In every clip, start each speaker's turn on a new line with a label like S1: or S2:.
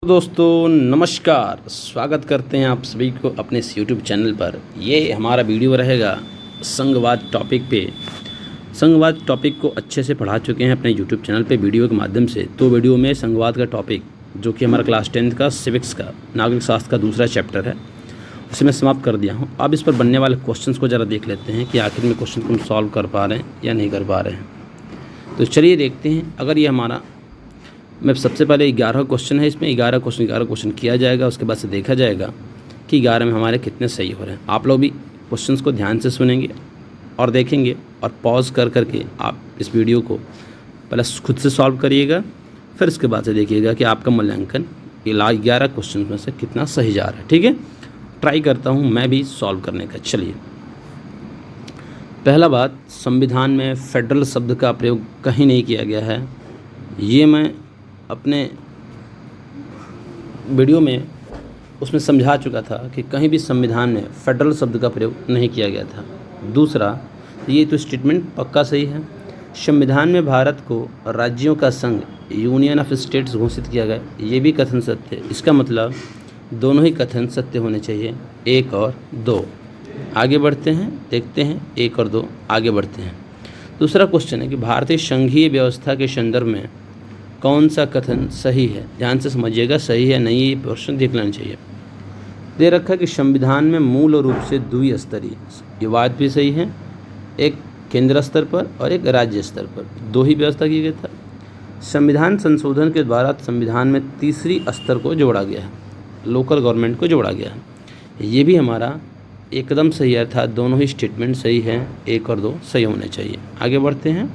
S1: दोस्तों नमस्कार, स्वागत करते हैं आप सभी को अपने इस YouTube चैनल पर। ये हमारा वीडियो रहेगा संघवाद टॉपिक पे। संघवाद टॉपिक को अच्छे से पढ़ा चुके हैं अपने YouTube चैनल पे वीडियो के माध्यम से। तो वीडियो में संघवाद का टॉपिक जो कि हमारा क्लास 10th का सिविक्स का नागरिक शास्त्र का दूसरा चैप्टर है, उसे मैं समाप्त कर दिया हूँ। अब इस पर बनने वाले क्वेश्चंस को ज़रा देख लेते हैं कि आखिर में क्वेश्चन को हम सॉल्व कर पा रहे हैं या नहीं कर पा रहे हैं। तो चलिए देखते हैं। अगर ये हमारा मैं सबसे पहले 11 क्वेश्चन है, इसमें 11 क्वेश्चन किया जाएगा। उसके बाद से देखा जाएगा कि 11 में हमारे कितने सही हो रहे हैं। आप लोग भी क्वेश्चंस को ध्यान से सुनेंगे और देखेंगे और पॉज कर करके आप इस वीडियो को पहले खुद से सॉल्व करिएगा, फिर उसके बाद से देखिएगा कि आपका मूल्यांकन 11 क्वेश्चन में से कितना सही जा रहा है। ठीक है, ट्राई करता हूँ मैं भी सॉल्व करने का। चलिए, पहला बात, संविधान में फेडरल शब्द का प्रयोग कहीं नहीं किया गया है। ये मैं अपने वीडियो में उसमें समझा चुका था कि कहीं भी संविधान में फेडरल शब्द का प्रयोग नहीं किया गया था। दूसरा, ये तो स्टेटमेंट पक्का सही है। संविधान में भारत को राज्यों का संघ यूनियन ऑफ स्टेट्स घोषित किया गया, ये भी कथन सत्य है। इसका मतलब दोनों ही कथन सत्य होने चाहिए, 1 और 2। आगे बढ़ते हैं, देखते हैं 1 और 2, आगे बढ़ते हैं। दूसरा क्वेश्चन है कि भारतीय संघीय व्यवस्था के संदर्भ में कौन सा कथन सही है। ध्यान से समझिएगा, सही है नहीं ये प्रश्न देख लेना चाहिए। दे रखा है कि संविधान में मूल रूप से द्विस्तरीय, ये बात भी सही है। एक केंद्र स्तर पर और एक राज्य स्तर पर 2 ही व्यवस्था की गई था। संविधान संशोधन के द्वारा संविधान में तीसरी स्तर को जोड़ा गया है, लोकल गवर्नमेंट को जोड़ा गया है। ये भी हमारा एकदम सही है, अर्थात दोनों ही स्टेटमेंट सही हैं, 1 और 2 सही होने चाहिए। आगे बढ़ते हैं।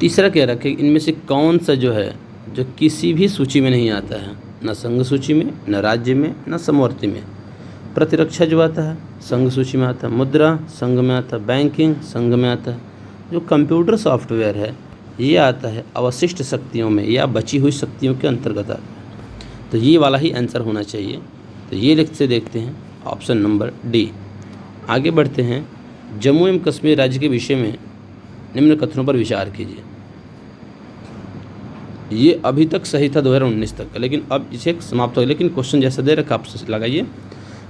S1: तीसरा कह रखा है कि इनमें से कौन सा जो है जो किसी भी सूची में नहीं आता है, न संघ सूची में, न राज्य में, न समवर्ती में। प्रतिरक्षा जो आता है संघ सूची में आता है, मुद्रा संघ में आता है, बैंकिंग संघ में आता है, जो कंप्यूटर सॉफ्टवेयर है ये आता है अवशिष्ट शक्तियों में या बची हुई शक्तियों के अंतर्गत आता है। तो ये वाला ही आंसर होना चाहिए। तो ये लिख से देखते हैं ऑप्शन नंबर डी। आगे बढ़ते हैं। जम्मू एवं कश्मीर राज्य के विषय में निम्न कथनों पर विचार कीजिए। ये अभी तक सही था 2019 तक, लेकिन अब इसे समाप्त हो गया। लेकिन क्वेश्चन जैसा दे रखा आप लगाइए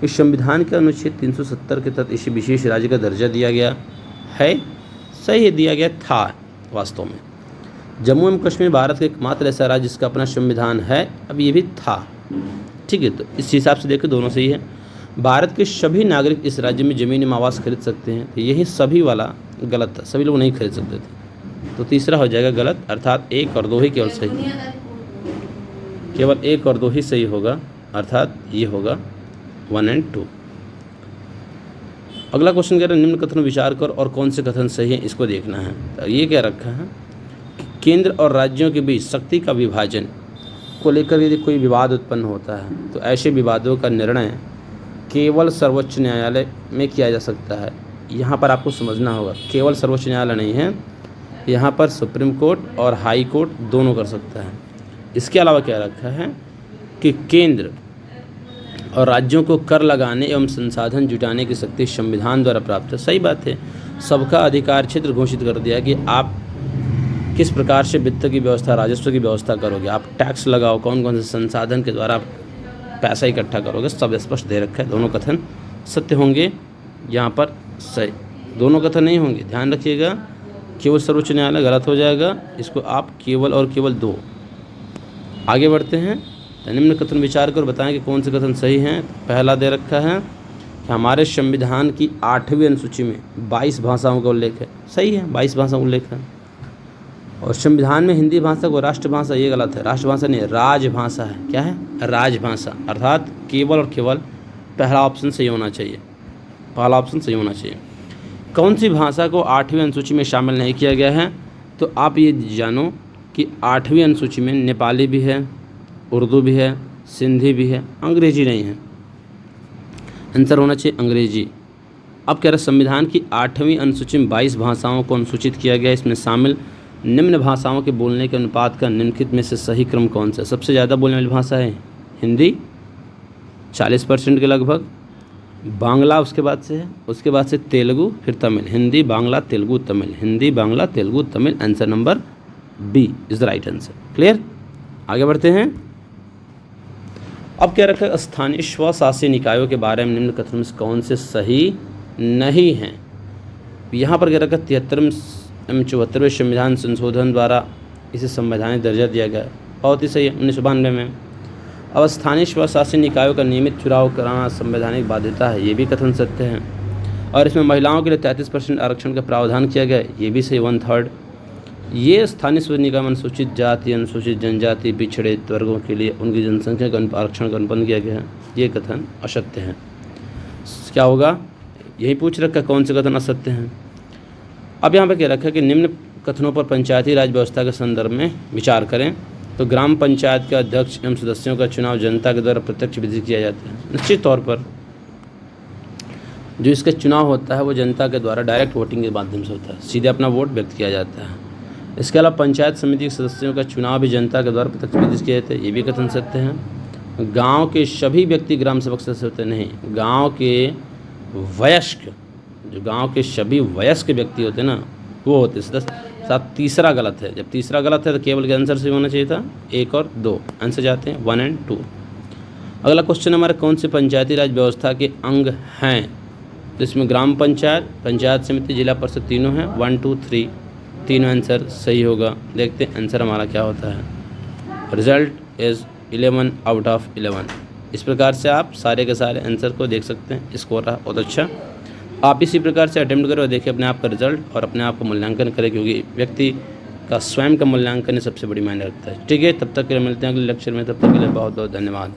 S1: कि संविधान के अनुच्छेद 370 के तहत इसे विशेष राज्य का दर्जा दिया गया है। सही दिया गया था। वास्तव में जम्मू एवं कश्मीर भारत का एकमात्र ऐसा राज्य जिसका अपना संविधान है। अब ये भी था। ठीक है, तो इस हिसाब से देखो दोनों सही है। भारत के सभी नागरिक इस राज्य में ज़मीन एवं आवास खरीद सकते हैं। तो यही सभी वाला गलत था, सभी लोग नहीं खरीद सकते थे। तो तीसरा हो जाएगा गलत, अर्थात 1 और 2 ही केवल सही, केवल 1 और 2 ही सही होगा, अर्थात ये होगा 1 और 2। अगला क्वेश्चन कह रहा है निम्न कथन विचार कर और कौन से कथन सही है इसको देखना है। तो ये क्या रखा है कि केंद्र और राज्यों के बीच शक्ति का विभाजन को लेकर यदि कोई विवाद उत्पन्न होता है तो ऐसे विवादों का निर्णय केवल सर्वोच्च न्यायालय में किया जा सकता है। यहाँ पर आपको समझना होगा, केवल सर्वोच्च न्यायालय नहीं है, यहाँ पर सुप्रीम कोर्ट और हाई कोर्ट दोनों कर सकता है। इसके अलावा क्या रखा है कि केंद्र और राज्यों को कर लगाने एवं संसाधन जुटाने की शक्ति संविधान द्वारा प्राप्त है। सही बात है, सबका अधिकार क्षेत्र घोषित कर दिया कि आप किस प्रकार से वित्त की व्यवस्था, राजस्व की व्यवस्था करोगे, आप टैक्स लगाओ, कौन कौन से संसाधन के द्वारा पैसा इकट्ठा करोगे, सब स्पष्ट दे रखा है। दोनों कथन सत्य होंगे, यहाँ पर सही दोनों कथन नहीं होंगे, ध्यान रखिएगा। केवल सर्वोच्च न्यायालय गलत हो जाएगा, इसको आप केवल और केवल 2। आगे बढ़ते हैं। तो निम्न कथन विचार कर बताएं कि कौन से कथन सही हैं। पहला दे रखा है कि हमारे संविधान की 8वीं अनुसूची में 22 भाषाओं का उल्लेख है। सही है, 22 भाषाओं का उल्लेख है। और संविधान में हिंदी भाषा को राष्ट्रभाषा, ये गलत है, राष्ट्रभाषा नहीं है, राजभाषा है। क्या है? राजभाषा, अर्थात केवल और केवल पहला ऑप्शन सही होना चाहिए, पहला ऑप्शन सही होना चाहिए। कौन सी भाषा को 8वीं अनुसूची में शामिल नहीं किया गया है? तो आप ये जानो कि 8वीं अनुसूची में नेपाली भी है, उर्दू भी है, सिंधी भी है, अंग्रेजी नहीं है। आंसर होना चाहिए अंग्रेजी। अब कह रहे संविधान की 8वीं अनुसूची में 22 भाषाओं को अनुसूचित किया गया, इसमें शामिल निम्न भाषाओं के बोलने के अनुपात का निम्नलिखित में से सही क्रम कौन सा है? सबसे ज़्यादा बोलने वाली भाषा है हिंदी, 40% के लगभग, बांग्ला उसके बाद से है, उसके बाद से तेलुगु, फिर Tamil. Hindi, Bangla, Telugu, Tamil, Hindi, Bangla, Telugu, Tamil. Answer number B is the right answer. Clear? आगे बढ़ते हैं। अब क्या रखा है, स्थानीय स्वशासी निकायों के बारे में निम्न कथनों में से कौन से सही नहीं हैं। यहाँ पर क्या रखा, 73वें एवं 74वें संविधान संशोधन द्वारा इसे संवैधानिक दर्जा दिया गया, बहुत ही सही है 1992 में। अब स्थानीय स्वशासी निकायों का नियमित चुनाव कराना संवैधानिक बाध्यता है, ये भी कथन सत्य है। और इसमें महिलाओं के लिए 33% आरक्षण का प्रावधान किया गया है, ये भी सही 1/3। ये स्थानीय स्वशासी निकाय अनुसूचित जाति, अनुसूचित जनजाति, पिछड़े वर्गों के लिए उनकी जनसंख्या का आरक्षण का अनुबंध किया गया है, ये कथन असत्य है। क्या होगा, यही पूछ रखा कौन से कथन असत्य हैं। अब यहाँ पर क्या रखा कि निम्न कथनों पर पंचायती राज व्यवस्था के संदर्भ में विचार करें। तो ग्राम पंचायत के अध्यक्ष एवं सदस्यों का चुनाव जनता के द्वारा प्रत्यक्ष विधि किया जाता है। निश्चित तौर पर जो इसका चुनाव होता है वो जनता के द्वारा डायरेक्ट वोटिंग के माध्यम से होता है, सीधे अपना वोट व्यक्त किया जाता है। इसके अलावा पंचायत समिति के सदस्यों का चुनाव भी जनता के द्वारा प्रत्यक्ष विधि किया जाता है, ये भी कथन सत्य हैं। गाँव के सभी व्यक्ति ग्राम सभा सदस्य होते नहीं, गाँव के वयस्क, जो गांव के सभी वयस्क व्यक्ति होते हैं ना वो होते सदस्य। साथ तीसरा गलत है, जब तीसरा गलत है तो केवल के आंसर से होना चाहिए था 1 और 2, आंसर जाते हैं 1 और 2। अगला क्वेश्चन हमारा, कौन से पंचायती राज व्यवस्था के अंग हैं। जिसमें ग्राम पंचायत, पंचायत समिति, जिला परिषद तीनों हैं, 1, 2, 3 तीनों आंसर सही होगा। देखते हैं आंसर हमारा क्या होता है। Result is 11 out of 11। इस प्रकार से आप सारे के सारे आंसर को देख सकते हैं। स्कोर रहा बहुत अच्छा। आप इसी प्रकार से अटेम्प्ट करें और देखिए अपने आप का रिजल्ट और अपने आप का मूल्यांकन करें, क्योंकि व्यक्ति का स्वयं का मूल्यांकन सबसे बड़ी मायने रखता है। ठीक है, तब तक के लिए मिलते हैं अगले लेक्चर में। तब तक के लिए बहुत बहुत धन्यवाद।